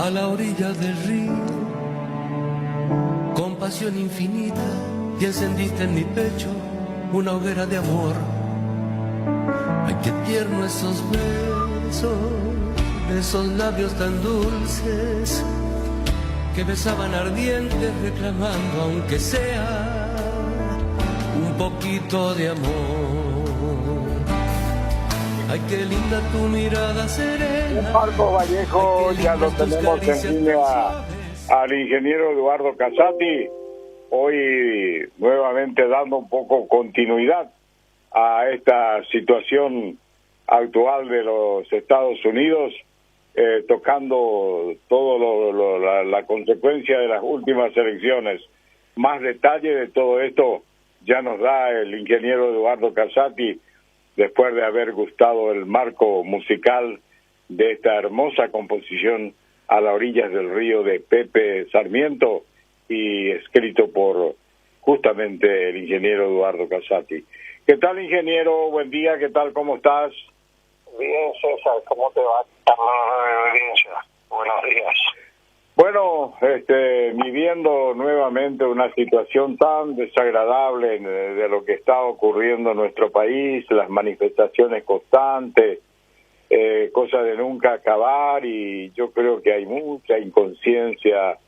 a la orilla del río, con pasión infinita, y encendiste en mi pecho una hoguera de amor. Ay, qué tierno esos besos, esos labios tan dulces, que besaban ardientes reclamando, aunque sea un poquito de amor. Ay, qué linda tu mirada serena. Marco Vallejo, ya lo tenemos en línea al ingeniero Eduardo Casati, hoy nuevamente dando un poco continuidad a esta situación actual de los Estados Unidos, tocando todo la consecuencia de las últimas elecciones. Más detalle de todo esto ya nos da el ingeniero Eduardo Casati, después de haber gustado el marco musical de esta hermosa composición A las orillas del río de Pepe Sarmiento, y escrito por justamente el ingeniero Eduardo Casati. ¿Qué tal, ingeniero? Buen día, ¿qué tal? ¿Cómo estás? Bien, César, ¿cómo te va? Audiencia. Buenos días. Bueno, viviendo nuevamente una situación tan desagradable de lo que está ocurriendo en nuestro país, las manifestaciones constantes, cosa de nunca acabar, y yo creo que hay mucha inconsciencia,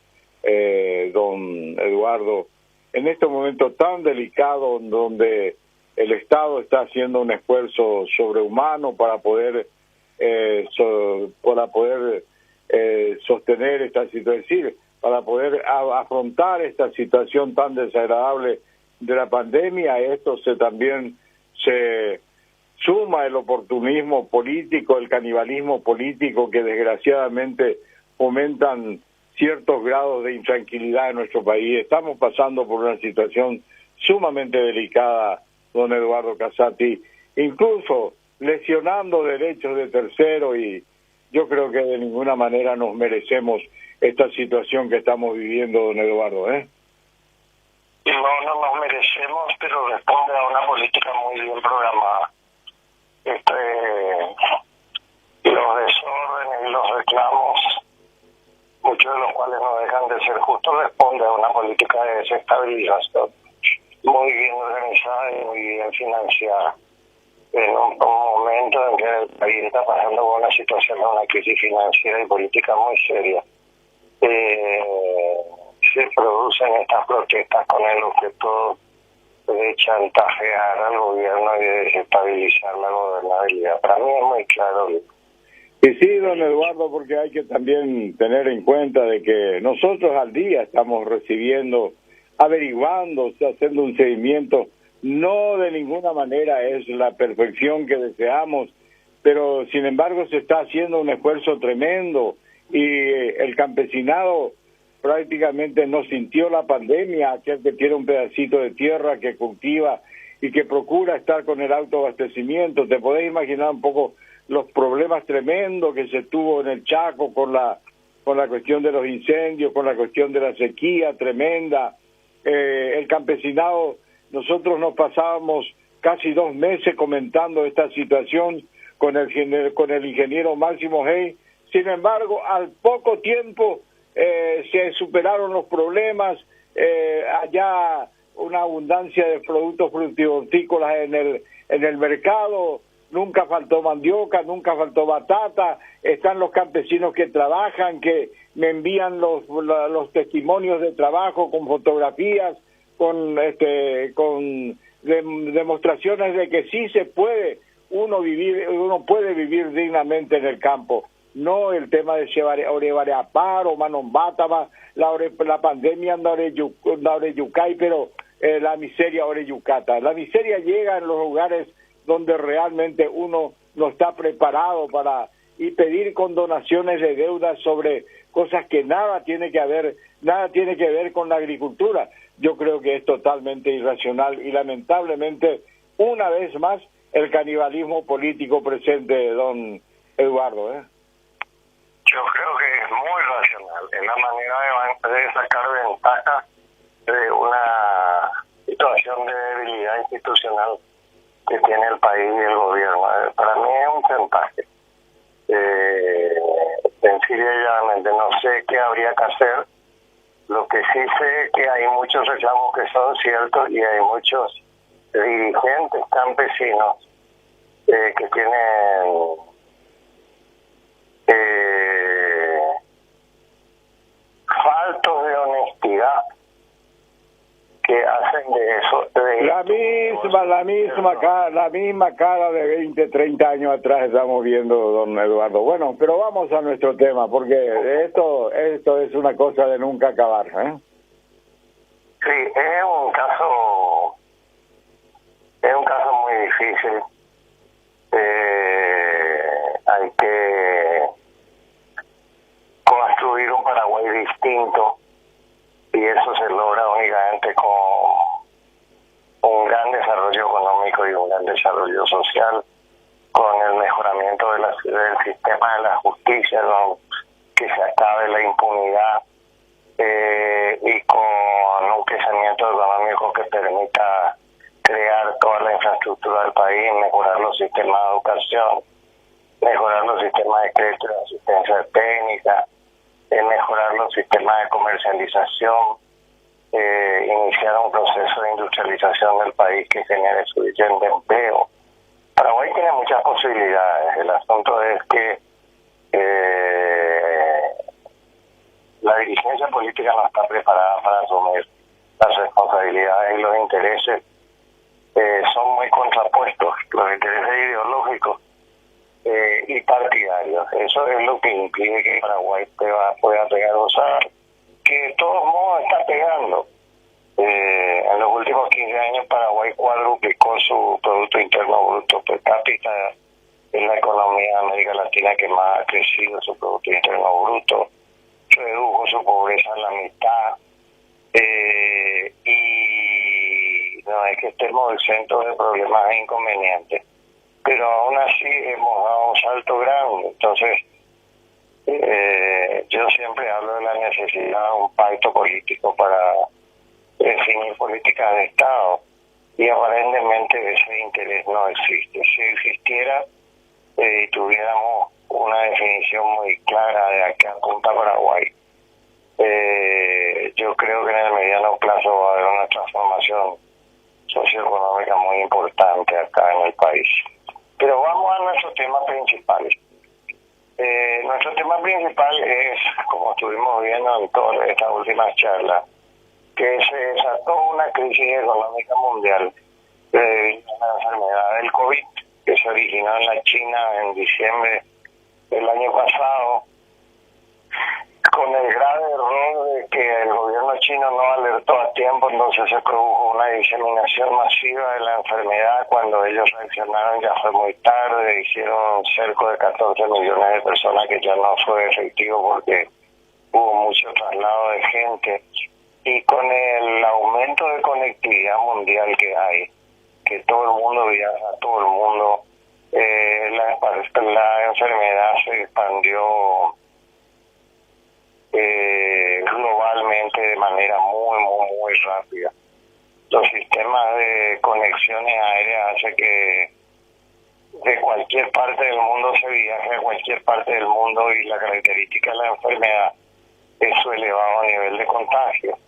don Eduardo, en este momento tan delicado donde el Estado está haciendo un esfuerzo sobrehumano para poder sostener esta situación, es decir, para poder afrontar esta situación tan desagradable de la pandemia. Esto también se suma el oportunismo político, el canibalismo político, que desgraciadamente fomentan ciertos grados de intranquilidad en nuestro país. Estamos pasando por una situación sumamente delicada, don Eduardo Casati, incluso lesionando derechos de terceros, y yo creo que de ninguna manera nos merecemos esta situación que estamos viviendo, don Eduardo, ¿eh? No nos merecemos, pero responde a una política muy bien programada. Los desórdenes y los reclamos, muchos de los cuales no dejan de ser justos, responde a una política de desestabilización muy bien organizada y muy bien financiada. En un momento en que el país está pasando por una situación de una crisis financiera y política muy seria, se producen estas protestas con el objeto de chantajear al gobierno y de desestabilizar la gobernabilidad. Para mí es muy claro. Y sí, don Eduardo, porque hay que también tener en cuenta de que nosotros al día estamos recibiendo, averiguando, haciendo un seguimiento. No de ninguna manera es la perfección que deseamos, pero sin embargo se está haciendo un esfuerzo tremendo, y el campesinado prácticamente no sintió la pandemia, aquel que tiene un pedacito de tierra que cultiva y que procura estar con el autoabastecimiento. Te podés imaginar un poco los problemas tremendos que se tuvo en el Chaco con la cuestión de los incendios, con la cuestión de la sequía tremenda. El campesinado, nosotros nos pasábamos casi 2 meses comentando esta situación con el ingeniero Máximo Hey. Sin embargo, al poco tiempo se superaron los problemas, allá una abundancia de productos frutícolas en el mercado, nunca faltó mandioca, nunca faltó batata. Están los campesinos que trabajan, que me envían los testimonios de trabajo con fotografías, con demostraciones de que sí se puede uno puede vivir dignamente en el campo. No el tema de Orevareapar o Manombátama, la pandemia anda Oreyucay, pero la miseria Oreyucata. La miseria llega en los lugares donde realmente uno no está preparado para y pedir condonaciones de deudas sobre cosas que nada tiene que ver con la agricultura. Yo creo que es totalmente irracional y lamentablemente una vez más el canibalismo político presente, don Eduardo, ¿eh? Yo creo que es muy racional, es la manera de sacar ventaja de una situación de debilidad institucional que tiene el país y el gobierno. Para mí es un chantaje. En Siria ya sinceramente no sé qué habría que hacer. Lo que sí sé es que hay muchos reclamos que son ciertos y hay muchos dirigentes campesinos que tienen faltos de honestidad que hacen de eso la misma cara de 20, 30 años atrás estamos viendo, don Eduardo. Bueno, pero vamos a nuestro tema, porque esto es una cosa de nunca acabar, ¿eh? Sí, es un caso muy difícil. Hay que construir un Paraguay distinto y eso se logra únicamente con un gran desarrollo económico y un gran desarrollo social, con el mejoramiento del sistema de la justicia, con que se acabe la impunidad y con un crecimiento económico que permita crear toda la infraestructura del país, mejorar los sistemas de educación, mejorar los sistemas de crédito y de asistencia técnica, mejorar los sistemas de comercialización, iniciar un proceso de industrialización del país que genere suficiente empleo. Paraguay tiene muchas posibilidades. El asunto es que la dirigencia política no está preparada para asumir las responsabilidades y los intereses son muy contrapuestos, los intereses ideológicos y partidarios. Eso es lo que impide que Paraguay pueda pegar, o sea, que de todos modos está pegando. En los últimos 15 años Paraguay cuadruplicó su Producto Interno Bruto per cápita. Es la economía de América Latina que más ha crecido su Producto Interno Bruto, redujo su pobreza a la mitad, y no es que estemos exentos de problemas e inconvenientes, pero aún así hemos dado un salto grande. Entonces yo siempre hablo de la necesidad de un pacto político para definir políticas de Estado, y aparentemente ese interés no existe. Si existiera y tuviéramos una definición muy clara de a qué apunta Paraguay, yo creo que en el mediano plazo va a haber una transformación socioeconómica muy importante acá en el país. Pero vamos a nuestro tema principal. Nuestro tema principal es, como estuvimos viendo en todas estas últimas charlas, que se desató una crisis económica mundial debido a la enfermedad del COVID, que se originó en la China en diciembre del año pasado, con el grave error de que el gobierno chino no alertó a tiempo. Entonces se produjo una diseminación masiva de la enfermedad. Cuando ellos reaccionaron ya fue muy tarde, hicieron un cerco de 14 millones de personas, que ya no fue efectivo porque hubo mucho traslado de gente. Y con el aumento de conectividad mundial que hay, que todo el mundo viaja, todo el mundo, la enfermedad se expandió globalmente de manera muy rápida. Los sistemas de conexiones aéreas hacen que de cualquier parte del mundo se viaje a cualquier parte del mundo, y la característica de la enfermedad es su elevado nivel de contagio.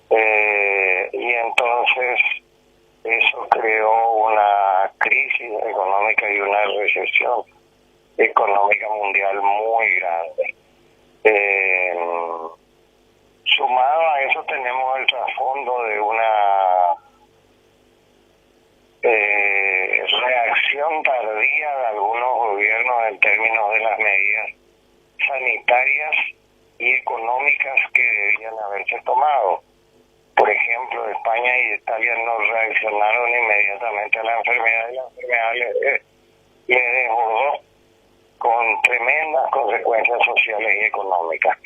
Y entonces eso creó una crisis económica y una recesión económica mundial muy grande. Sumado a eso tenemos el trasfondo de una reacción tardía de algunos gobiernos en términos de las medidas sanitarias y económicas que debían haberse tomado. Por ejemplo, España y Italia no reaccionaron inmediatamente a la enfermedad, y la enfermedad le desbordó con tremendas consecuencias sociales y económicas.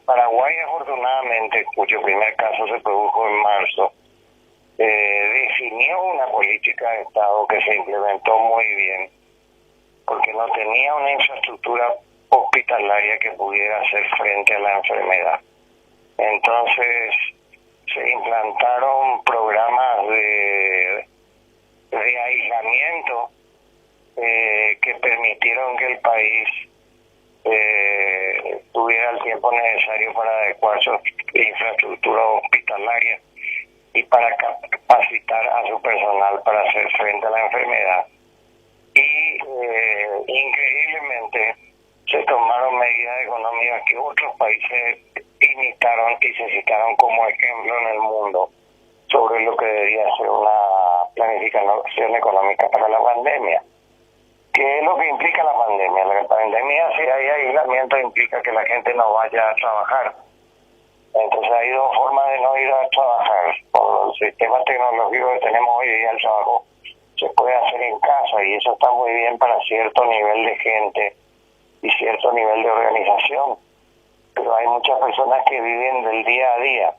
Paraguay, afortunadamente, cuyo primer caso se produjo en marzo, definió una política de Estado que se implementó muy bien, porque no tenía una infraestructura hospitalaria que pudiera hacer frente a la enfermedad. Entonces se implantaron programas de aislamiento que permitieron que el país tuviera el tiempo necesario para adecuar su infraestructura hospitalaria y para capacitar a su personal para hacer frente a la enfermedad. Y increíblemente se tomaron medidas económicas que otros países imitaron y se citaron como ejemplo en el mundo sobre lo que debería ser una planificación económica para la pandemia. ¿Qué es lo que implica la pandemia? La pandemia, si hay aislamiento, implica que la gente no vaya a trabajar. Entonces hay dos formas de no ir a trabajar. Con el sistema tecnológico que tenemos hoy día, el trabajo se puede hacer en casa y eso está muy bien para cierto nivel de gente y cierto nivel de organización. Pero hay muchas personas que viven del día a día.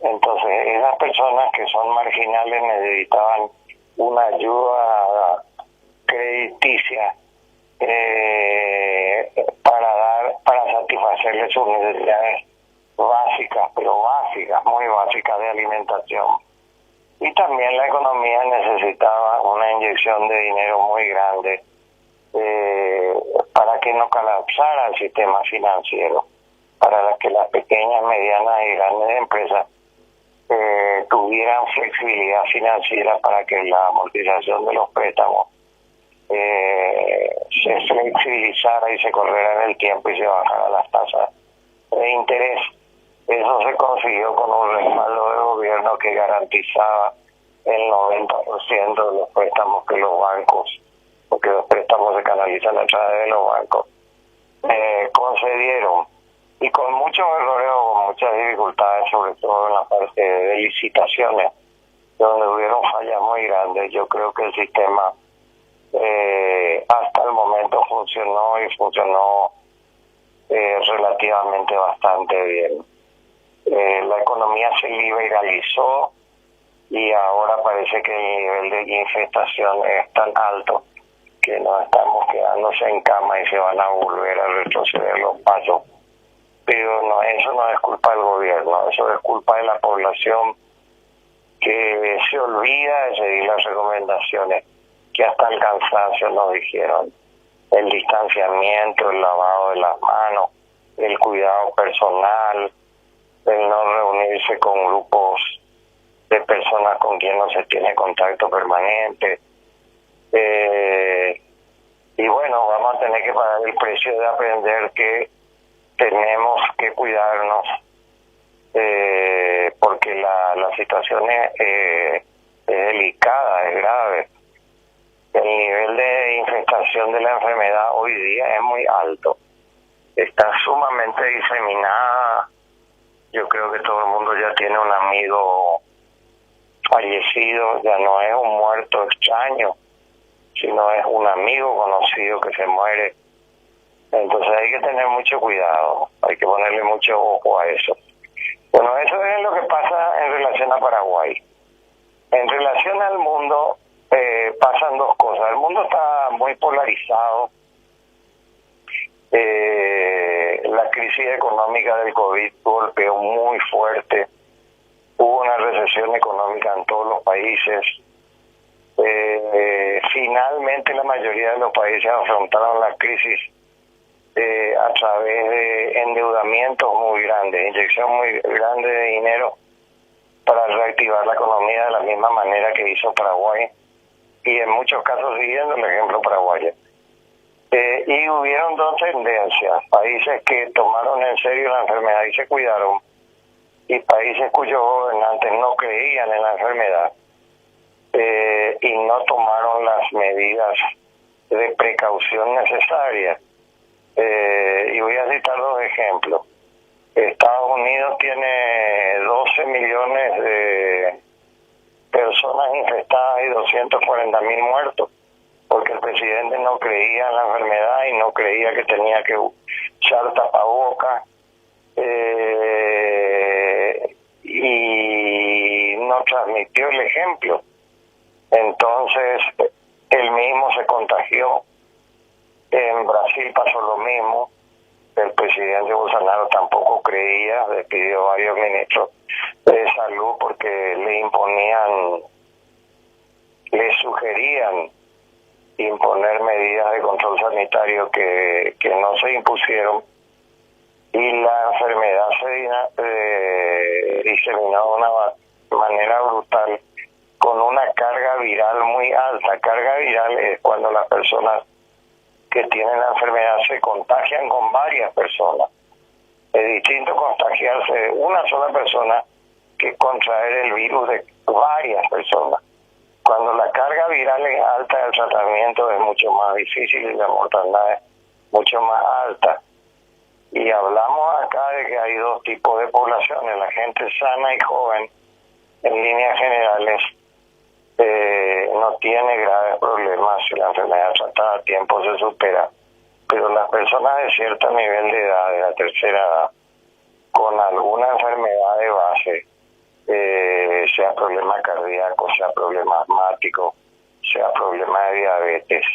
Entonces esas personas que son marginales necesitaban una ayuda crediticia para satisfacerle sus necesidades básicas, pero básicas, muy básicas de alimentación. Y también la economía necesitaba una inyección de dinero muy grande para que no colapsara el sistema financiero, para que las pequeñas, medianas y grandes empresas tuvieran flexibilidad financiera para que la amortización de los préstamos se flexibilizara y se corriera en el tiempo y se bajara las tasas de interés. Eso se consiguió con un respaldo del gobierno que garantizaba el 90% de los préstamos que los bancos, porque los préstamos se canalizan a través de los bancos, concedieron. Y con muchos errores o con muchas dificultades, sobre todo en la parte de licitaciones, donde hubieron fallas muy grandes. Yo creo que el sistema hasta el momento funcionó y funcionó relativamente bastante bien. La economía se liberalizó y ahora parece que el nivel de infestación es tan alto que nos estamos quedándose en cama y se van a volver a retroceder los pasos. Pero no, eso no es culpa del gobierno, eso es culpa de la población que se olvida de seguir las recomendaciones que hasta el cansancio nos dijeron. El distanciamiento, el lavado de las manos, el cuidado personal, el no reunirse con grupos de personas con quien no se tiene contacto permanente. Y bueno, vamos a tener que pagar el precio de aprender que tenemos que cuidarnos porque la situación es delicada, es grave. El nivel de infestación de la enfermedad hoy día es muy alto. Está sumamente diseminada. Yo creo que todo el mundo ya tiene un amigo fallecido, ya no es un muerto extraño, sino es un amigo conocido que se muere. Entonces hay que tener mucho cuidado, hay que ponerle mucho ojo a eso. Bueno, eso es lo que pasa en relación a Paraguay. En relación al mundo, pasan dos cosas. El mundo está muy polarizado. La crisis económica del COVID golpeó muy fuerte. Hubo una recesión económica en todos los países. Finalmente la mayoría de los países afrontaron la crisis a través de endeudamientos muy grandes, inyección muy grande de dinero para reactivar la economía de la misma manera que hizo Paraguay y en muchos casos siguiendo el ejemplo paraguayo. Y hubieron dos tendencias: países que tomaron en serio la enfermedad y se cuidaron, y países cuyos gobernantes no creían en la enfermedad y no tomaron las medidas de precaución necesarias. Y voy a citar dos ejemplos. Estados Unidos tiene 12 millones de personas infectadas y 240.000 muertos, porque el presidente no creía en la enfermedad y no creía que tenía que usar tapabocas y no transmitió el ejemplo. Entonces él mismo se contagió. En Brasil pasó lo mismo. El presidente Bolsonaro tampoco creía, despidió a varios ministros de salud porque le imponían, le sugerían imponer medidas de control sanitario que no se impusieron, y la enfermedad se diseminó de una manera brutal, con una carga viral muy alta. Carga viral es cuando las personas que tienen la enfermedad se contagian con varias personas. Es distinto contagiarse de una sola persona que contraer el virus de varias personas. Cuando la carga viral es alta, el tratamiento es mucho más difícil y la mortalidad es mucho más alta. Y hablamos acá de que hay dos tipos de poblaciones: la gente sana y joven, en líneas generales, no tiene graves problemas si la enfermedad tratada a tiempo se supera, pero las personas de cierto nivel de edad, de la tercera edad, con alguna enfermedad de base, sea problema cardíaco, sea problema asmático, sea problema de diabetes,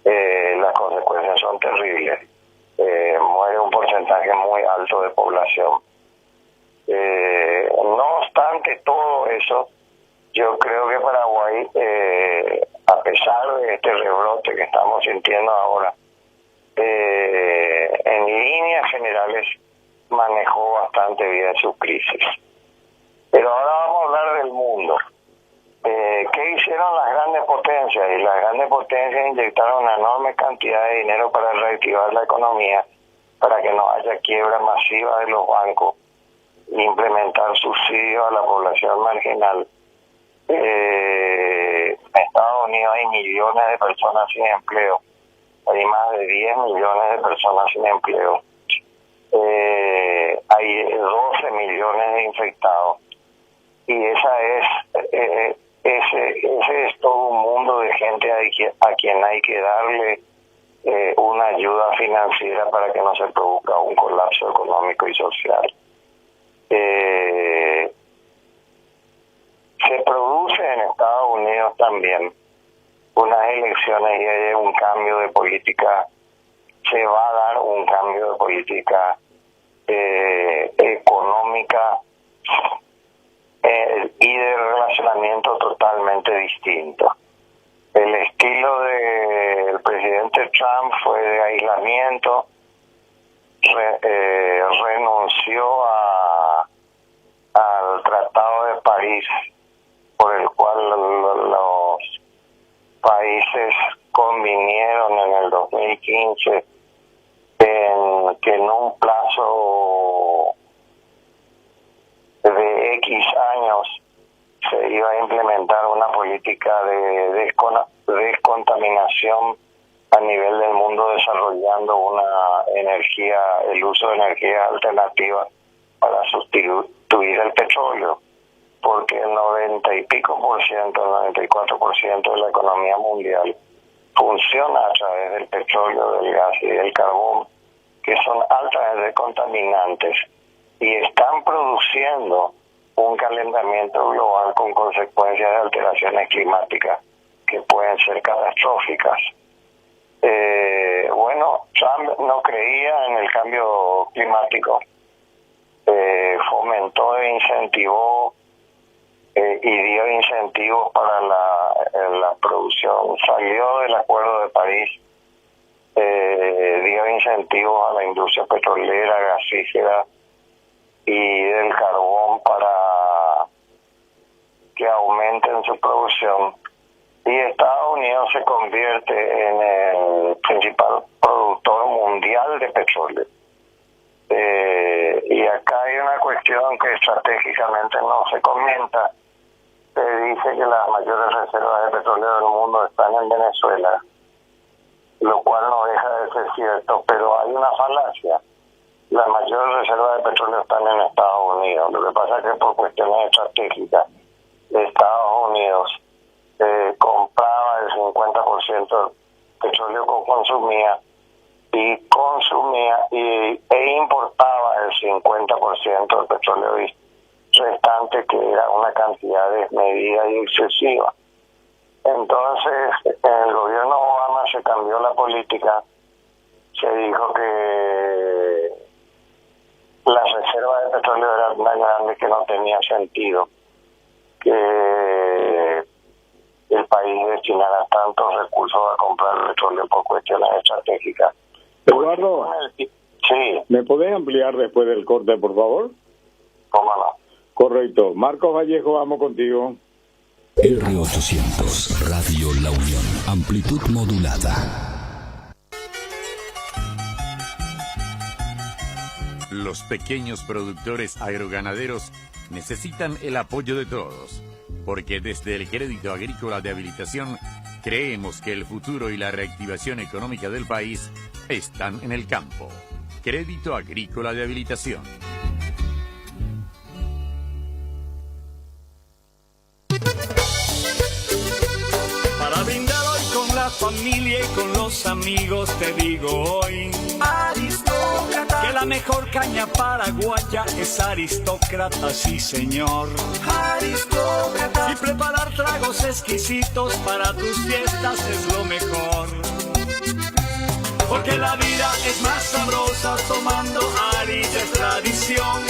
las consecuencias son terribles. Muere un porcentaje muy alto de población. No obstante todo eso, yo creo que Paraguay, a pesar de este rebrote que estamos sintiendo ahora, en líneas generales manejó bastante bien su crisis. Pero ahora vamos a hablar del mundo. ¿Qué hicieron las grandes potencias? Y las grandes potencias inyectaron una enorme cantidad de dinero para reactivar la economía, para que no haya quiebra masiva de los bancos, e implementar subsidios a la población marginal. En Estados Unidos hay millones de personas sin empleo. Hay más de 10 millones de personas sin empleo. Hay 12 millones de infectados. Y ese es todo un mundo de gente a quien hay que darle una ayuda financiera para que no se produzca un colapso económico y social. Se produce en Estados Unidos también unas elecciones y hay un cambio de política. Se va a dar un cambio de política económica y de relacionamiento totalmente distinto. El estilo del presidente Trump fue de aislamiento, renunció al Tratado de París, por el cual los países convinieron en el 2015 que en un plazo de X años se iba a implementar una política de descontaminación a nivel del mundo, desarrollando el uso de energías alternativas para sustituir el petróleo, porque el 90 y pico por ciento, el 94% de la economía mundial funciona a través del petróleo, del gas y del carbón, que son altamente contaminantes y están produciendo un calentamiento global con consecuencias de alteraciones climáticas que pueden ser catastróficas. Trump no creía en el cambio climático, fomentó e incentivó y dio incentivos para la producción, salió del Acuerdo de París, dio incentivos a la industria petrolera, gasífera y del carbón para que aumenten su producción, y Estados Unidos se convierte en el principal productor mundial de petróleo. Y acá hay una cuestión que estratégicamente no se comenta. Se dice que las mayores reservas de petróleo del mundo están en Venezuela, lo cual no deja de ser cierto, pero hay una falacia. Las mayores reservas de petróleo están en Estados Unidos. Lo que pasa es que por cuestiones estratégicas, Estados Unidos compraba el 50% del petróleo que consumía e importaba el 50% del petróleo restante, que era una cantidad desmedida y excesiva. Entonces, en el gobierno Obama se cambió la política, se dijo que las reservas de petróleo eran tan grandes que no tenía sentido que el país país destinara tantos recursos a comprar petróleo por cuestiones estratégicas. Eduardo, Sí, ¿me podés ampliar después del corte, por favor? cómo no. Correcto. Marcos Vallejo, vamos contigo. R800, Radio La Unión, amplitud modulada. Los pequeños productores agroganaderos necesitan el apoyo de todos, porque desde el Crédito Agrícola de Habilitación creemos que el futuro y la reactivación económica del país están en el campo. Crédito Agrícola de Habilitación. Para brindar hoy con la familia y con los amigos te digo hoy, aristócrata, que la mejor caña paraguaya es aristócrata, sí señor. Aristócrata, y preparar tragos exquisitos para tus fiestas es lo mejor. Porque la vida es más sabrosa tomando Ari, ya es tradición.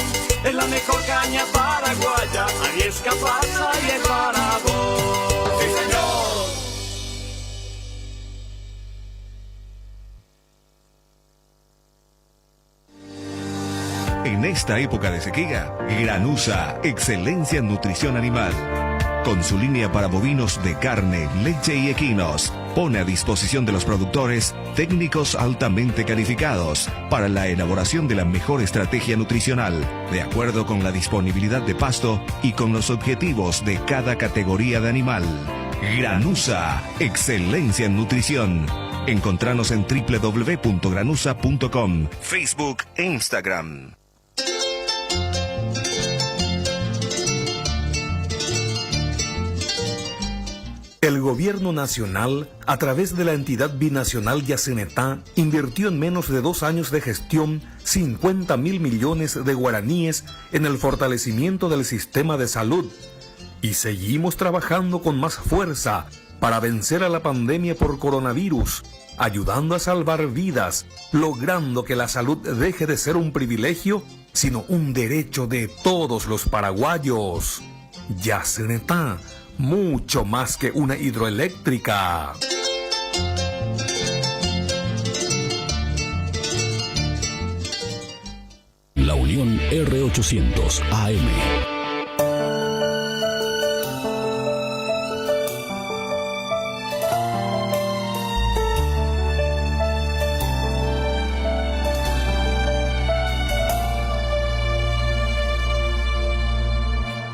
Es la mejor caña paraguaya, Ari es capaz y es para vos. ¡Sí, señor! En esta época de sequía, Granusa, excelencia en nutrición animal. Con su línea para bovinos de carne, leche y equinos, pone a disposición de los productores técnicos altamente calificados para la elaboración de la mejor estrategia nutricional, de acuerdo con la disponibilidad de pasto y con los objetivos de cada categoría de animal. Granusa, excelencia en nutrición. Encontranos en www.granusa.com, Facebook e Instagram. El gobierno nacional, a través de la entidad binacional Yacenetá, invirtió en menos de 2 años de gestión 50.000 millones de guaraníes en el fortalecimiento del sistema de salud. Y seguimos trabajando con más fuerza para vencer a la pandemia por coronavirus, ayudando a salvar vidas, logrando que la salud deje de ser un privilegio, sino un derecho de todos los paraguayos. Yacenetá, mucho más que una hidroeléctrica. La Unión R800 AM.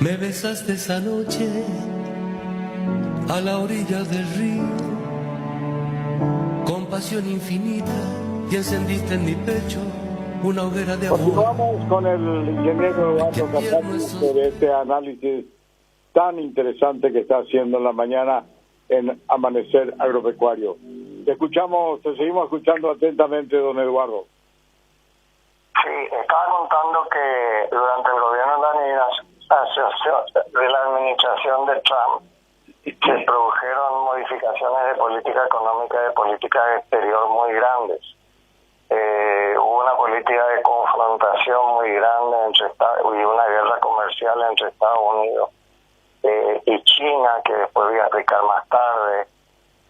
Me besaste esa noche a la orilla del río, con pasión infinita, y encendiste en mi pecho una hoguera de amor. Continuamos con el ingeniero Eduardo Casati sobre este análisis tan interesante que está haciendo en la mañana en Amanecer Agropecuario. Te seguimos escuchando atentamente, don Eduardo. Sí, estaba contando que durante el gobierno de la administración de Trump se produjeron modificaciones de política económica y de política exterior muy grandes. Hubo una política de confrontación muy grande y una guerra comercial entre Estados Unidos y China, que después voy a explicar más tarde.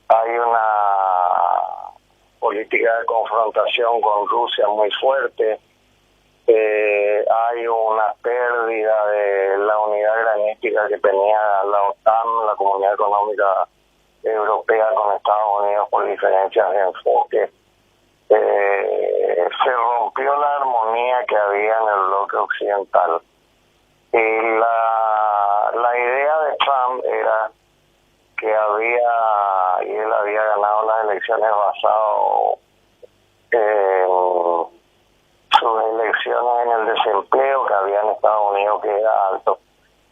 Hay una política de confrontación con Rusia muy fuerte. Hay una pérdida de la unidad granítica que tenía la OTAN, la Comunidad Económica Europea, con Estados Unidos por diferencias de enfoque. Se rompió la armonía que había en el bloque occidental. Y la idea de Trump era que él había ganado las elecciones basado en sus elecciones en el desempleo que había en Estados Unidos, que era alto,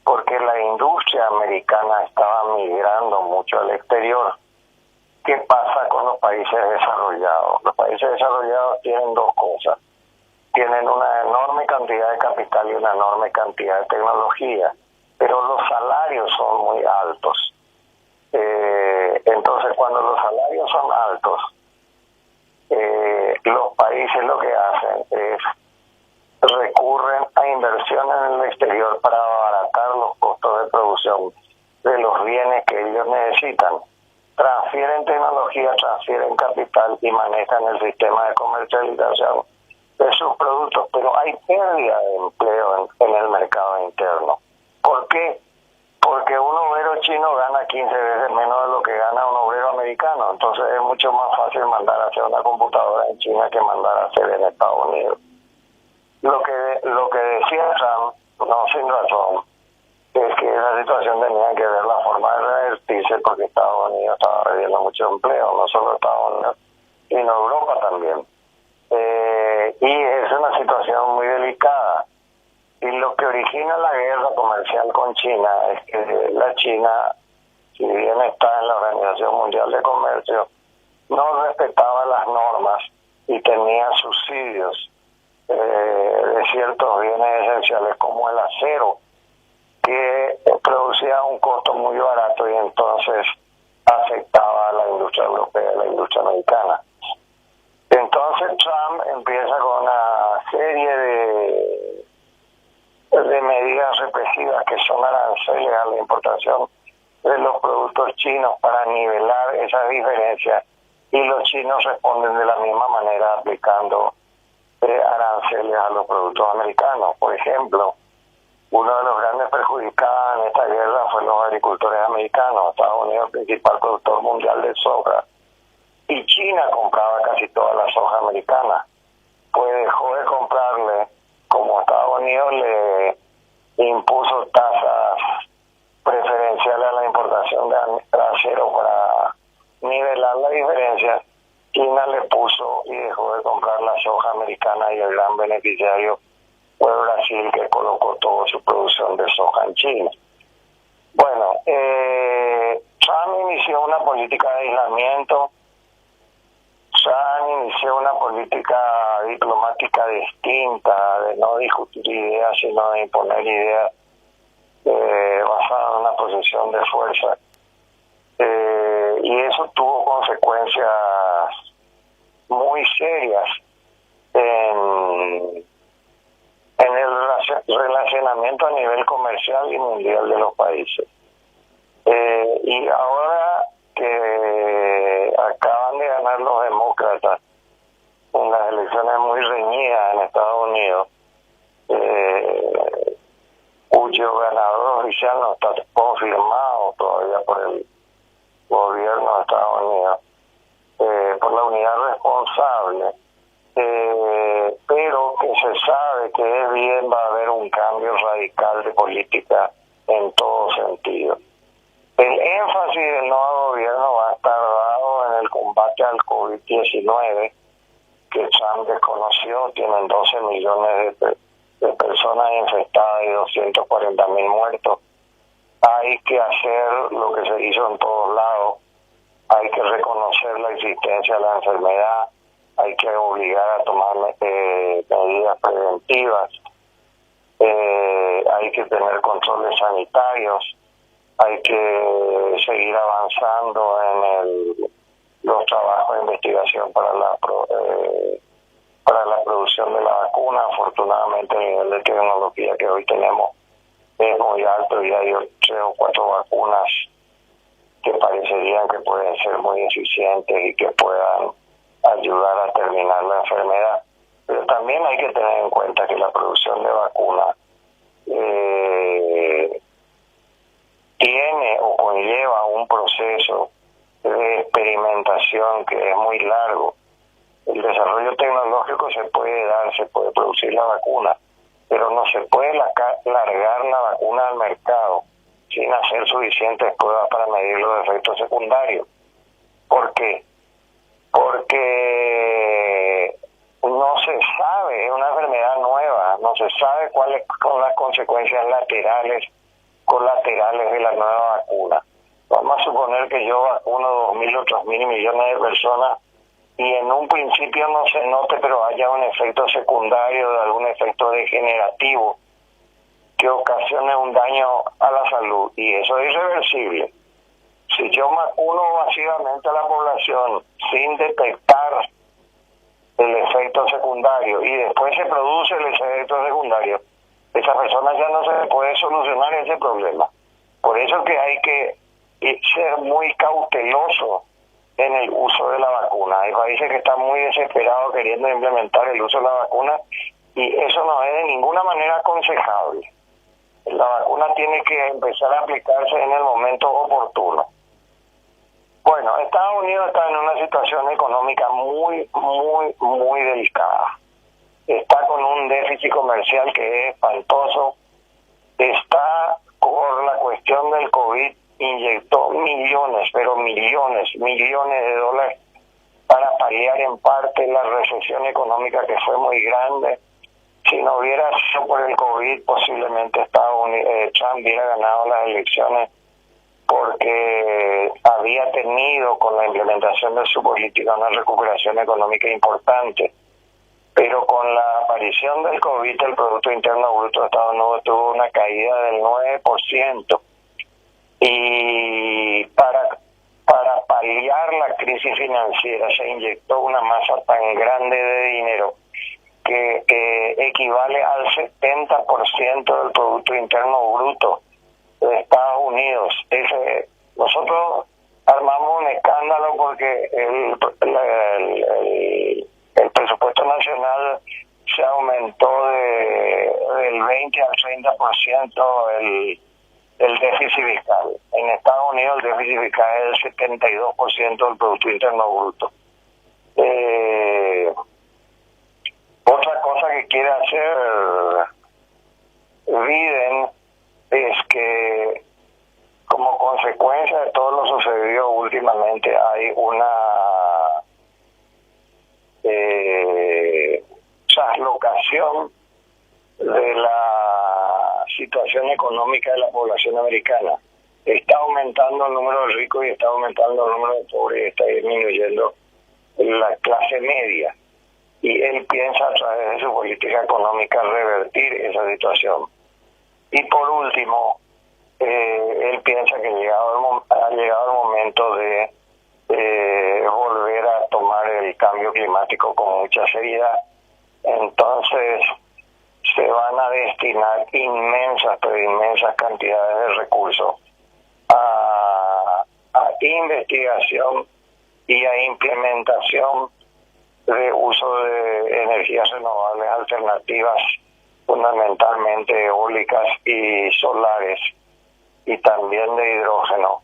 porque la industria americana estaba migrando mucho al exterior. ¿Qué pasa con los países desarrollados? Los países desarrollados tienen dos cosas. Tienen una enorme cantidad de capital y una enorme cantidad de tecnología, pero los salarios son muy altos. Entonces, cuando los salarios son altos, los países lo que hacen es recurren a inversiones en el exterior para abaratar los costos de producción. de los bienes que ellos necesitan. Transfieren tecnología, transfieren capital y manejan el sistema de comercialización de sus productos, pero hay pérdida de empleo en el mercado interno. ¿Por qué? Porque un obrero chino gana 15 veces menos de lo que gana un obrero americano, entonces es mucho más fácil mandar a hacer una computadora en China que mandar a hacer en Estados Unidos. Lo que decía Trump, no sin razón, es que esa situación tenía que ver la forma de revertirse porque Estados Unidos estaba perdiendo mucho empleo, no solo Estados Unidos, sino Europa también. Y es una situación muy delicada. Y lo que origina la guerra comercial con China es que la China, si bien está en la Organización Mundial de Comercio, no respetaba las normas y tenía subsidios de ciertos bienes esenciales como el acero, que producía un costo muy barato y entonces afectaba a la industria europea y la industria americana. Entonces Trump empieza con una serie de medidas represivas que son aranceles a la importación de los productos chinos para nivelar esas diferencias, y los chinos responden de la misma manera aplicando aranceles a los productos americanos. Por ejemplo, uno de los grandes perjudicados en esta guerra fue los agricultores americanos. Estados Unidos es el principal productor mundial de soja y China compraba casi toda la soja americana. Pues dejó de comprarle, como Estados Unidos le impuso tasas preferenciales a la importación de acero para nivelar la diferencia. China le puso y dejó de comprar la soja americana, y el gran beneficiario fue Brasil, que colocó toda su producción de soja en China. Bueno, Trump inició una política de aislamiento. Trump inició una política diplomática distinta, de no discutir ideas, sino de imponer ideas basadas en una posición de fuerza. Y eso tuvo consecuencias muy serias en el relacionamiento a nivel comercial y mundial de los países. Y ahora que acaban de ganar los demócratas en las elecciones muy reñidas en Estados Unidos, cuyo ganador oficial no está confirmado todavía por el gobierno de Estados Unidos, por la unidad responsable, pero que se sabe que es bien, va a haber un cambio radical de política en todo sentido. El énfasis del nuevo gobierno va a estar dado en el combate al COVID-19, que Trump desconoció. Tienen 12 millones de personas infectadas y 240.000 muertos. Hay que hacer lo que se hizo en todos lados. Hay que reconocer la existencia de la enfermedad. Hay que obligar a tomar medidas preventivas. Hay que tener controles sanitarios. Hay que seguir avanzando en los trabajos de investigación para la producción de la vacuna. Afortunadamente, el nivel de tecnología que hoy tenemos es muy alto y hay 3 o 4 vacunas que parecerían que pueden ser muy eficientes y que puedan ayudar a terminar la enfermedad. Pero también hay que tener en cuenta que la producción de vacunas tiene o conlleva un proceso de experimentación que es muy largo. El desarrollo tecnológico se puede dar, se puede producir la vacuna, pero no se puede largar la vacuna al mercado sin hacer suficientes pruebas para medir los efectos secundarios. ¿Por qué? Porque no se sabe, es una enfermedad nueva, no se sabe cuáles son las consecuencias colaterales de la nueva vacuna. Vamos a suponer que yo vacuno 2.000 o 3.000 millones de personas y en un principio no se note, pero haya un efecto secundario de algún efecto degenerativo que ocasione un daño a la salud, y eso es irreversible. Si yo vacuno masivamente a la población sin detectar el efecto secundario y después se produce el efecto secundario, esa persona ya no se puede solucionar ese problema. Por eso que hay que ser muy cauteloso en el uso de la vacuna. Hay países que están muy desesperados queriendo implementar el uso de la vacuna y eso no es de ninguna manera aconsejable. La vacuna tiene que empezar a aplicarse en el momento oportuno. Bueno, Estados Unidos está en una situación económica muy, muy, muy delicada. Está con un déficit comercial que es espantoso. Está por la cuestión del COVID, inyectó millones, pero millones de dólares para paliar en parte la recesión económica que fue muy grande. Si no hubiera sido por el COVID, posiblemente Trump hubiera ganado las elecciones porque había tenido con la implementación de su política una recuperación económica importante. Pero con la aparición del COVID, el Producto Interno Bruto de Estados Unidos tuvo una caída del 9%. Y para paliar la crisis financiera se inyectó una masa tan grande de dinero que equivale al 70% del Producto Interno Bruto de Estados Unidos. Nosotros armamos un escándalo porque el presupuesto nacional se aumentó del 20 al 30% el déficit fiscal. En Estados Unidos el déficit fiscal es el 72% del Producto Interno Bruto. Otra cosa que quiere hacer Biden es que como consecuencia de todo lo sucedido últimamente hay una traslocación de la situación económica de la población americana. Está aumentando el número de ricos y está aumentando el número de pobres y está disminuyendo la clase media. Y él piensa a través de su política económica revertir esa situación. Y por último, él piensa que ha llegado el momento de volver a tomar el cambio climático con mucha seriedad. Entonces se van a destinar inmensas, pero inmensas cantidades de recursos a investigación y a implementación de uso de energías renovables alternativas, fundamentalmente eólicas y solares, y también de hidrógeno,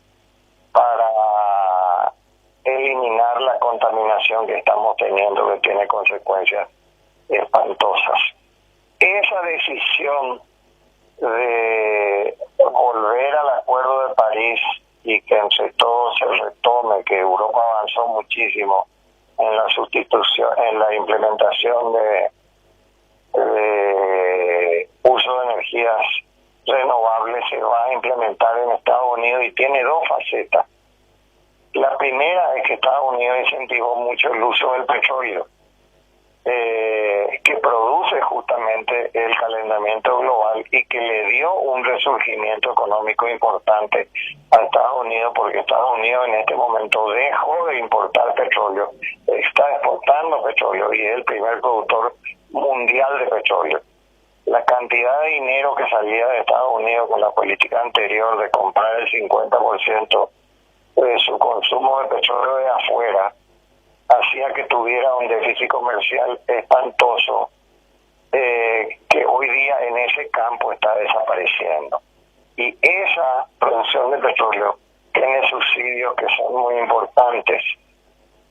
para eliminar la contaminación que estamos teniendo, que tiene consecuencias espantosas. Esa decisión de volver al Acuerdo de París y que entre todos se retome, que Europa avanzó muchísimo en la sustitución, en la implementación de uso de energías renovables, se va a implementar en Estados Unidos y tiene dos facetas. La primera es que Estados Unidos incentivó mucho el uso del petróleo, que produce justamente el calentamiento global y que le dio un resurgimiento económico importante a Estados Unidos, porque Estados Unidos en este momento dejó de importar petróleo, está exportando petróleo y es el primer productor mundial de petróleo. La cantidad de dinero que salía de Estados Unidos con la política anterior de comprar el 50% de su consumo de petróleo de afuera hacía que tuviera un déficit comercial espantoso, que hoy día en ese campo está desapareciendo. Y esa producción de petróleo tiene subsidios que son muy importantes.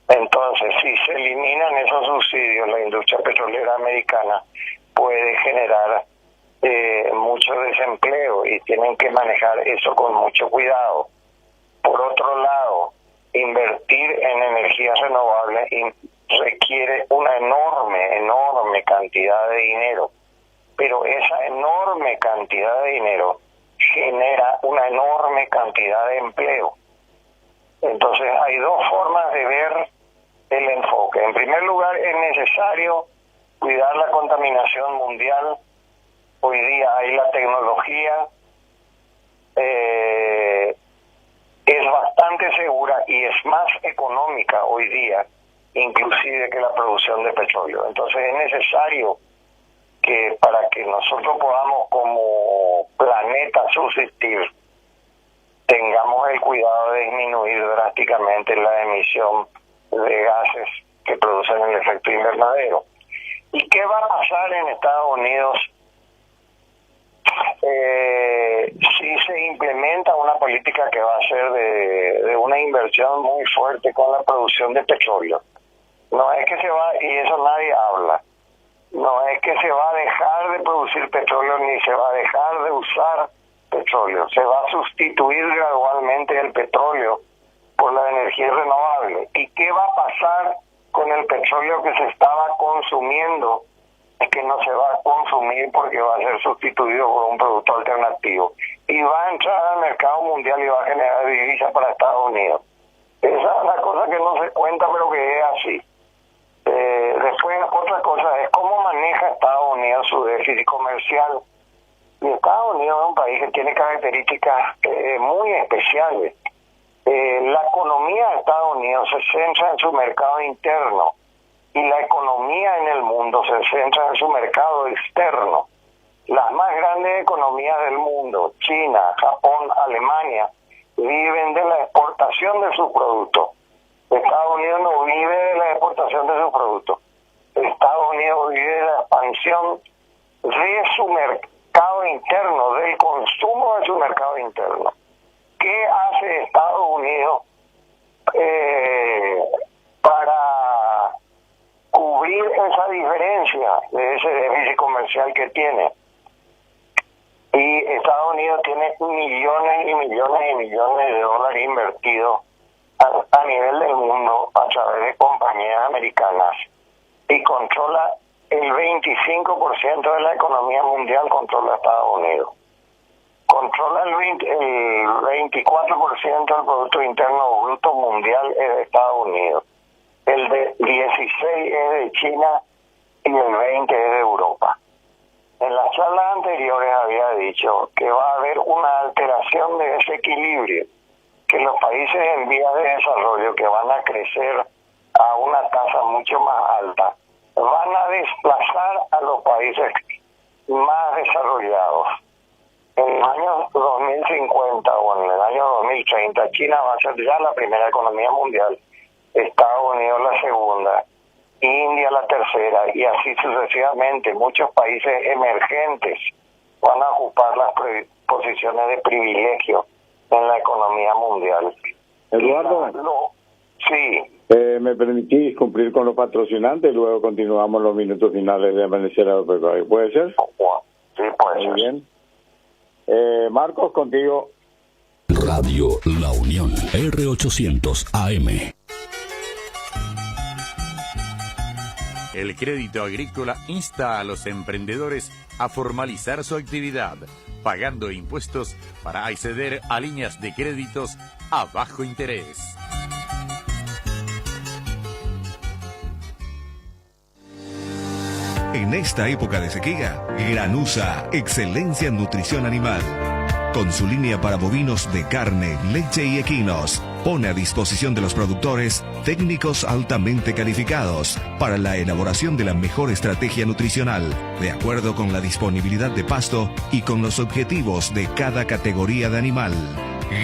Entonces, si se eliminan esos subsidios, la industria petrolera americana puede generar mucho desempleo y tienen que manejar eso con mucho cuidado. Por otro lado, invertir en energías renovables requiere una enorme cantidad de dinero, pero esa enorme cantidad de dinero genera una enorme cantidad de empleo. Entonces hay dos formas de ver el enfoque. En primer lugar, es necesario cuidar la contaminación mundial. Hoy día hay la tecnología, es bastante segura y es más económica hoy día, inclusive que la producción de petróleo. Entonces es necesario que para que nosotros podamos como planeta subsistir, tengamos el cuidado de disminuir drásticamente la emisión de gases que producen el efecto invernadero. ¿Y qué va a pasar en Estados Unidos si se implementa una política que va a ser de una inversión muy fuerte con la producción de petróleo? No es que se va, y eso nadie habla, no es que se va a dejar de producir petróleo ni se va a dejar de usar petróleo, se va a sustituir gradualmente el petróleo por la energía renovable. ¿Y qué va a pasar con el petróleo que se estaba consumiendo? Es que no se va a consumir porque va a ser sustituido por un producto alternativo y va a entrar al mercado mundial y va a generar divisas para Estados Unidos. Esa es la cosa que no se cuenta, pero que es así. Después, otra cosa es cómo maneja Estados Unidos su déficit comercial. Y Estados Unidos es un país que tiene características muy especiales. La economía de Estados Unidos se centra en su mercado interno y la economía en el mundo se centra en su mercado externo. Las más grandes economías del mundo, China, Japón, Alemania, viven de la exportación de sus productos. Estados Unidos no vive de la exportación de sus productos. Estados Unidos vive de la expansión de su mercado interno, del consumo de su mercado interno. ¿Qué hace Estados Unidos para cubrir esa diferencia de ese déficit comercial que tiene? Y Estados Unidos tiene millones y millones y millones de dólares invertidos a nivel del mundo a través de compañías americanas y controla el 25% de la economía mundial, controla Estados Unidos. Controla el 24% del Producto Interno Bruto mundial es de Estados Unidos. El de 16 es de China y el 20 es de Europa. En las charlas anteriores había dicho que va a haber una alteración de ese equilibrio, que los países en vías de desarrollo, que van a crecer a una tasa mucho más alta, van a desplazar a los países más desarrollados. En el año 2050 o en el año 2030, China va a ser ya la primera economía mundial, Estados Unidos la segunda, India la tercera, y así sucesivamente. Muchos países emergentes van a ocupar las posiciones de privilegio en la economía mundial. Eduardo, sí. ¿Me permitís cumplir con los patrocinantes y luego continuamos los minutos finales de Amanecer Agropecuario? ¿Puede ser? Sí, puede ser. Muy bien. Marcos, contigo. Radio La Unión, R800 AM. El Crédito Agrícola insta a los emprendedores a formalizar su actividad, pagando impuestos para acceder a líneas de créditos a bajo interés. En esta época de sequía, Granusa, excelencia en nutrición animal. Con su línea para bovinos de carne, leche y equinos, pone a disposición de los productores técnicos altamente calificados para la elaboración de la mejor estrategia nutricional, de acuerdo con la disponibilidad de pasto y con los objetivos de cada categoría de animal.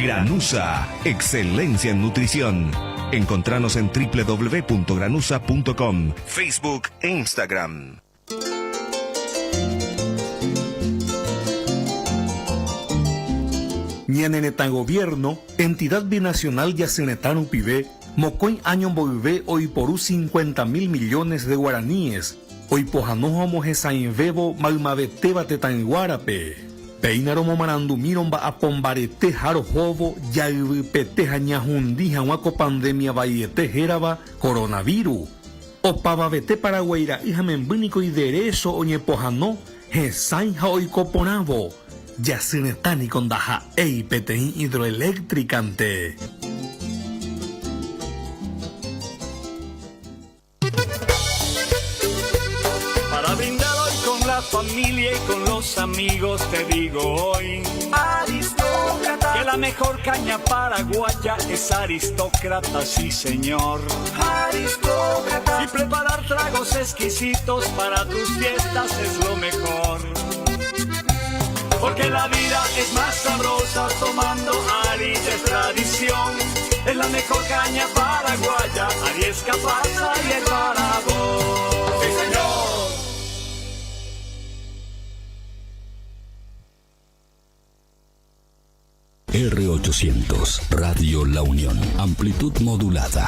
Granusa, excelencia en nutrición. Encontranos en www.granusa.com, Facebook e Instagram. Ñanenetan Gobierno, Entidad Binacional Yacenetán Upibé, Mocoin Año Boibé hoy por 50.000 millones de guaraníes, hoy pojanojo mojesainvebo malmabeteba tetanguarape, peinaro momarandumiron ba apombarete jaro jovo, yaibete jañajundi jahuaco pandemia bayete jeraba coronavirus, opababete paraguaira hija membúnico y derecho oñepojano, jesain jaoicoponavo, Yacenetani con daja EIPTI hidroeléctricante. Para brindar hoy con la familia y con los amigos te digo hoy, aristócrata, que la mejor caña paraguaya es aristócrata, sí señor. Aristócrata. Y preparar tragos exquisitos para tus fiestas es lo mejor. porque la vida es más sabrosa tomando Aris, es tradición. Es la mejor caña paraguaya, Aries Capaza y el para vos. ¡Sí, señor! R800, Radio La Unión, amplitud modulada.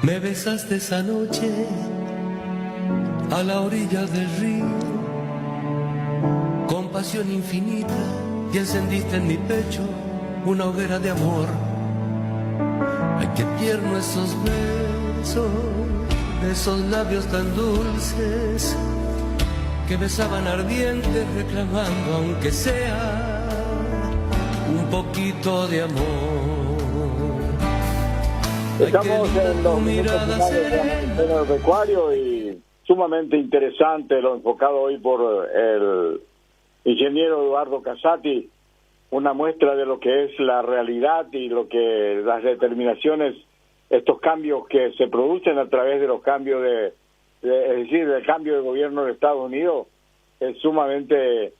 Me besaste esa noche a la orilla del río con pasión infinita y encendiste en mi pecho una hoguera de amor. Ay, qué tierno esos besos, esos labios tan dulces que besaban ardientes reclamando aunque sea un poquito de amor. Estamos en los minutos finales del agropecuario y sumamente interesante lo enfocado hoy por el ingeniero Eduardo Casati, una muestra de lo que es la realidad y lo que las determinaciones, estos cambios que se producen a través de los cambios es decir, del cambio de gobierno de Estados Unidos, es sumamente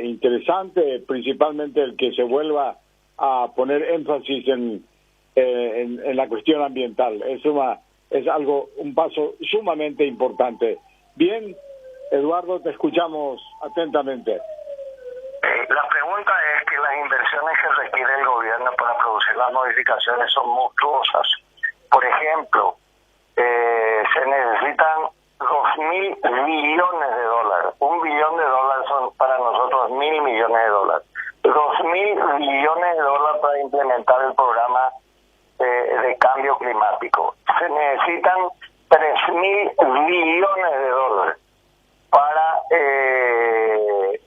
interesante, principalmente el que se vuelva a poner énfasis en la cuestión ambiental. Es algo, un paso sumamente importante. Bien, Eduardo, te escuchamos atentamente. La pregunta es que las inversiones que requiere el gobierno para producir las modificaciones son monstruosas. Por ejemplo, se necesitan 2.000 millones de dólares. $1 billón son para nosotros 1.000 millones de dólares. 2.000 millones de dólares para implementar el programa de cambio climático. Se necesitan 3.000 billones de dólares para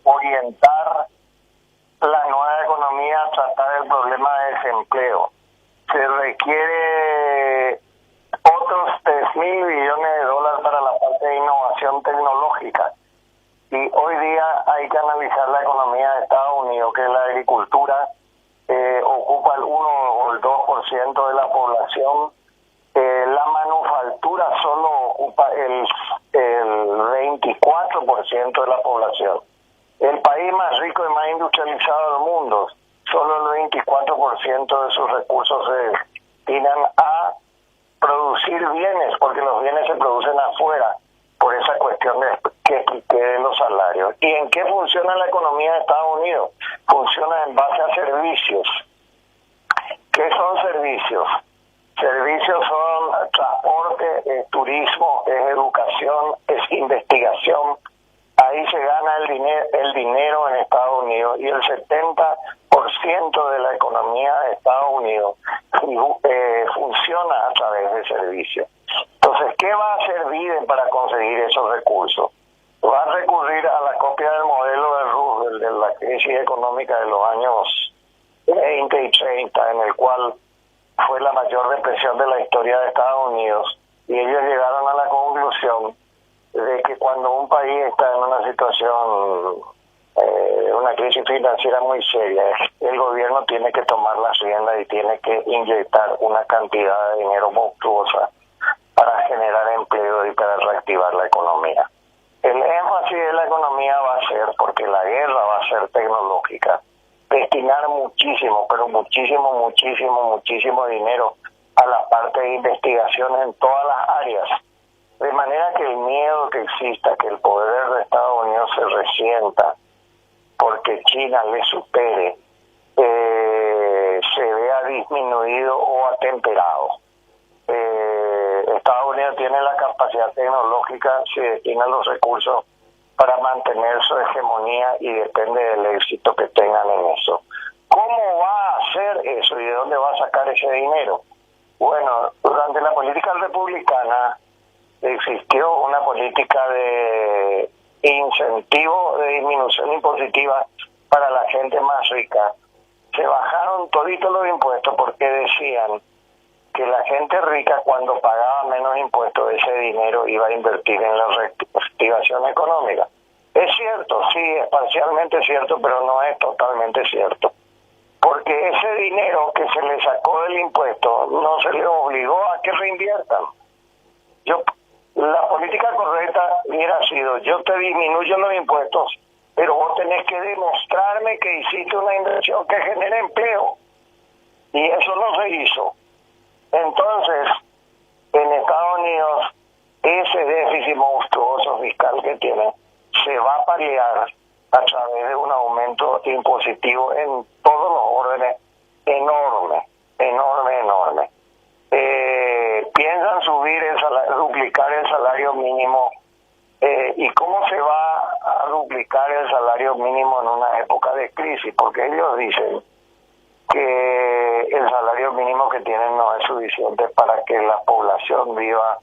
orientar la nueva economía a tratar el problema de desempleo. Se requiere otros 3.000 billones de dólares para la parte de innovación tecnológica. Y hoy día hay que analizar la economía de Estados Unidos, que la agricultura ocupa el 1 o el 2% de la población. La manufactura solo ocupa el 24% de la población. El país más rico y más industrializado del mundo, solo el 24% de sus recursos se destinan a producir bienes, porque los bienes se producen afuera, por esa cuestión de los salarios. ¿Y en qué funciona la economía de Estados Unidos? Funciona en base a servicios. ¿Qué son servicios? Servicios son transporte, es turismo, es educación, es investigación. Ahí se gana el dinero en Estados Unidos, y el 70% de la economía de Estados Unidos funciona a través de servicios. Entonces, ¿qué va a hacer Biden para conseguir esos recursos? Va a recurrir a la copia del modelo de Roosevelt de la crisis económica de los años 20 y 30, en el cual fue la mayor depresión de la historia de Estados Unidos, y ellos llegaron a la conclusión de que cuando un país está en una situación, una crisis financiera muy seria, el gobierno tiene que tomar las riendas y tiene que inyectar una cantidad de dinero monstruosa para generar empleo y para reactivar la economía. El énfasis de la economía va a ser, porque la guerra va a ser tecnológica, destinar muchísimo, pero muchísimo dinero a la parte de investigación en todas las áreas, de manera que el miedo que exista, que el poder de Estados Unidos se resienta porque China le supere, se vea disminuido o atemperado. Estados Unidos tiene la capacidad tecnológica, si destina los recursos para mantener su hegemonía, y depende del éxito que tengan en eso. ¿Cómo va a hacer eso y de dónde va a sacar ese dinero? Bueno, durante la política republicana existió una política de incentivo, de disminución impositiva para la gente más rica. Se bajaron toditos los impuestos porque decían que la gente rica, cuando pagaba menos impuestos, ese dinero iba a invertir en la reactivación económica. Es cierto, sí, es parcialmente cierto, pero no es totalmente cierto. Porque ese dinero que se le sacó del impuesto no se le obligó a que reinviertan. La política correcta hubiera sido, yo te disminuyo los impuestos, pero vos tenés que demostrarme que hiciste una inversión que genere empleo. Y eso no se hizo. Entonces, en Estados Unidos, ese déficit monstruoso fiscal que tiene se va a paliar a través de un aumento impositivo en todos los órdenes enorme. Piensan subir duplicar el salario mínimo. ¿Y cómo se va a duplicar el salario mínimo en una época de crisis? Porque ellos dicen que el salario mínimo que tienen no es suficiente para que la población viva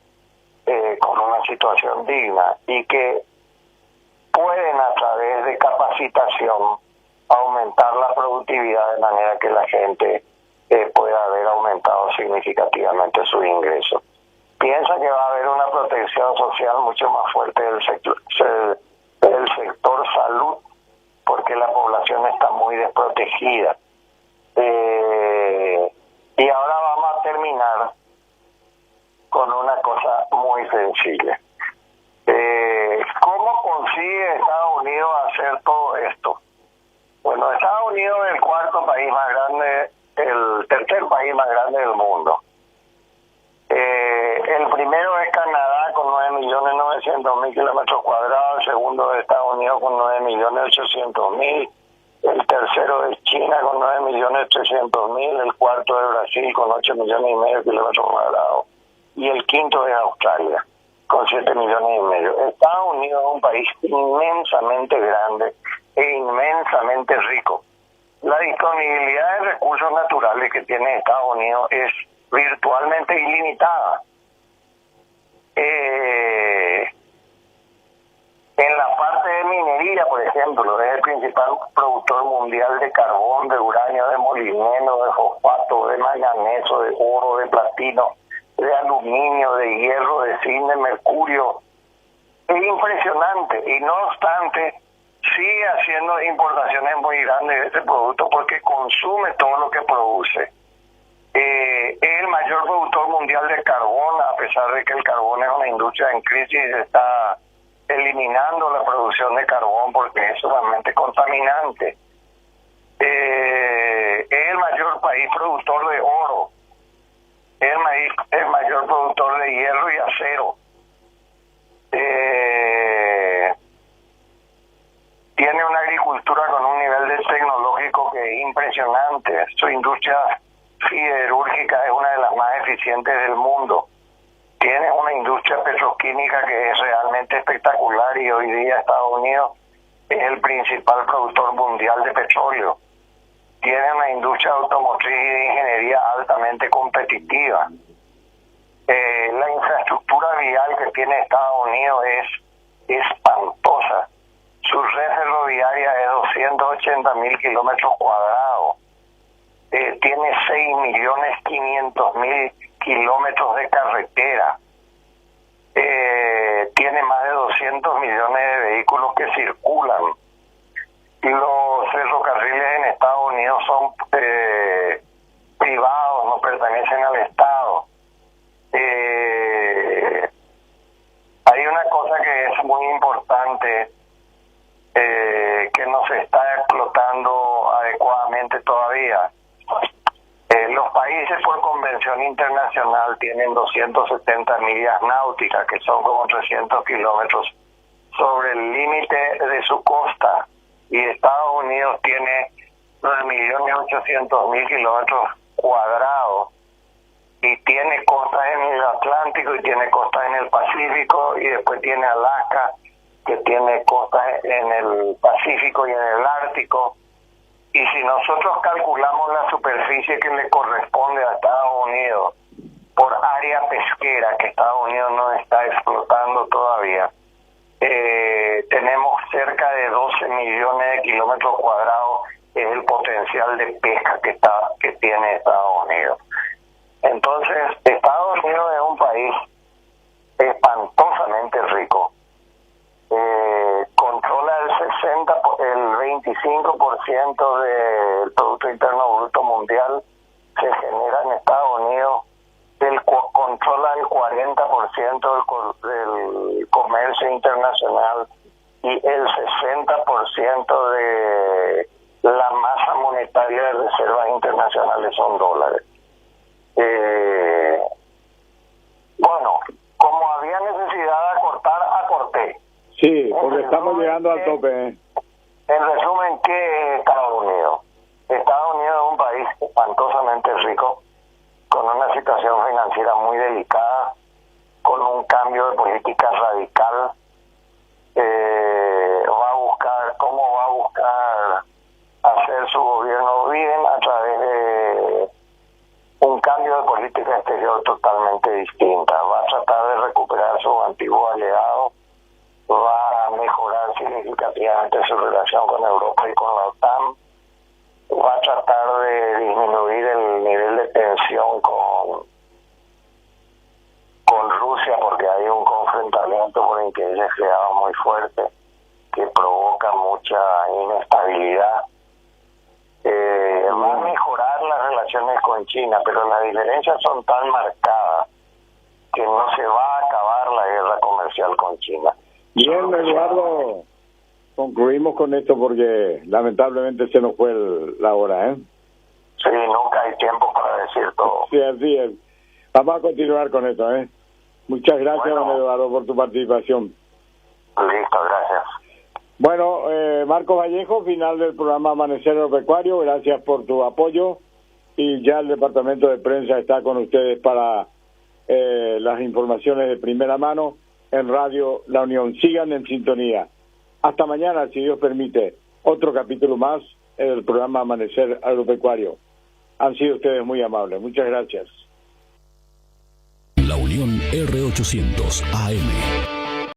con una situación digna, y que pueden, a través de capacitación, aumentar la productividad de manera que la gente pueda haber aumentado significativamente sus ingresos. Piensa que va a haber una protección social mucho más fuerte del sector salud, porque la población está muy desprotegida. Y ahora vamos a terminar con una cosa muy sencilla. ¿Cómo consigue Estados Unidos hacer todo esto? Bueno, Estados Unidos es el cuarto país más grande, el tercer país más grande del mundo. El primero es Canadá con 9.900.000 kilómetros cuadrados, el segundo es Estados Unidos con 9.800.000, el tercero es China con 9.300.000, el cuarto es Brasil con 8,5 millones de kilómetros cuadrados y el quinto es Australia con 7,5 millones. Estados Unidos es un país inmensamente grande e inmensamente rico. La disponibilidad de recursos naturales que tiene Estados Unidos es virtualmente ilimitada. En la parte de minería, por ejemplo, es el principal productor mundial de carbón, de uranio, de molibdeno, de fosfato, de manganeso, de oro, de platino, de aluminio, de hierro, de zinc, de mercurio. Es impresionante, y no obstante sigue haciendo importaciones muy grandes de este producto porque consume todo lo que produce. Es el mayor productor mundial de carbón, a pesar de que el carbón es una industria en crisis, está eliminando la producción de carbón porque es sumamente contaminante. Es el mayor país productor de oro, es el mayor productor de hierro y acero. Tiene una agricultura con un nivel tecnológico que es impresionante. Su industria siderúrgica es una de las más eficientes del mundo. Tiene una industria petroquímica que es realmente espectacular, y hoy día Estados Unidos es el principal productor mundial de petróleo. Tiene una industria automotriz y de ingeniería altamente competitiva. La infraestructura vial que tiene Estados Unidos es espantosa. Su red ferroviaria es 280.000 kilómetros cuadrados. Tiene 6.500.000 kilómetros de carretera. Tiene más de 200 millones de vehículos que circulan. Y los ferrocarriles en Estados Unidos son privados, no pertenecen al Estado. Hay una cosa que es muy importante, que no se está explotando adecuadamente todavía. Los países por convención internacional tienen 270 millas náuticas, que son como 300 kilómetros, sobre el límite de su costa, y Estados Unidos tiene 9.800.000 kilómetros cuadrados, y tiene costas en el Atlántico y tiene costas en el Pacífico, y después tiene Alaska, que tiene costas en el Pacífico y en el Ártico. Y si nosotros calculamos la superficie que le corresponde a Estados Unidos por área pesquera, que Estados Unidos no está explotando todavía, tenemos cerca de 12 millones de kilómetros cuadrados, es el potencial de pesca que tiene Estados Unidos. Entonces, Estados Unidos es un país espantosamente rico. Controla 25% del Producto Interno Bruto Mundial se genera en Estados Unidos, controla el 40% del comercio internacional y el 60% de la masa monetaria de reservas internacionales son dólares. Bueno, como había necesidad de acortar, acorté. Sí, porque estamos llegando al tope. En resumen, ¿qué es Estados Unidos? Estados Unidos es un país espantosamente rico, con una situación financiera muy delicada, con un cambio de política radical. ¿Cómo va a buscar hacer su gobierno bien? A través de un cambio de política exterior totalmente distinta. Va a tratar de recuperar sus antiguos aliados, va a mejorar significativamente su relación con Europa y con la OTAN, va a tratar de disminuir el nivel de tensión con Rusia, porque hay un confrontamiento por intereses creados muy fuerte que provoca mucha inestabilidad. Va a mejorar las relaciones con China, pero las diferencias son tan marcadas que no se va a acabar la guerra comercial con China. Bien, Eduardo, concluimos con esto porque lamentablemente se nos fue la hora, ¿eh? Sí, nunca hay tiempo para decir todo. Sí, así es. Vamos a continuar con esto, ¿eh? Muchas gracias, don Eduardo, por tu participación. Listo, gracias. Bueno, Marcos Vallejo, final del programa Amanecer Agropecuario, gracias por tu apoyo y ya el departamento de prensa está con ustedes para las informaciones de primera mano en Radio La Unión. Sigan en sintonía. Hasta mañana, si Dios permite, otro capítulo más del programa Amanecer Agropecuario. Han sido ustedes muy amables. Muchas gracias. La Unión R800 AM.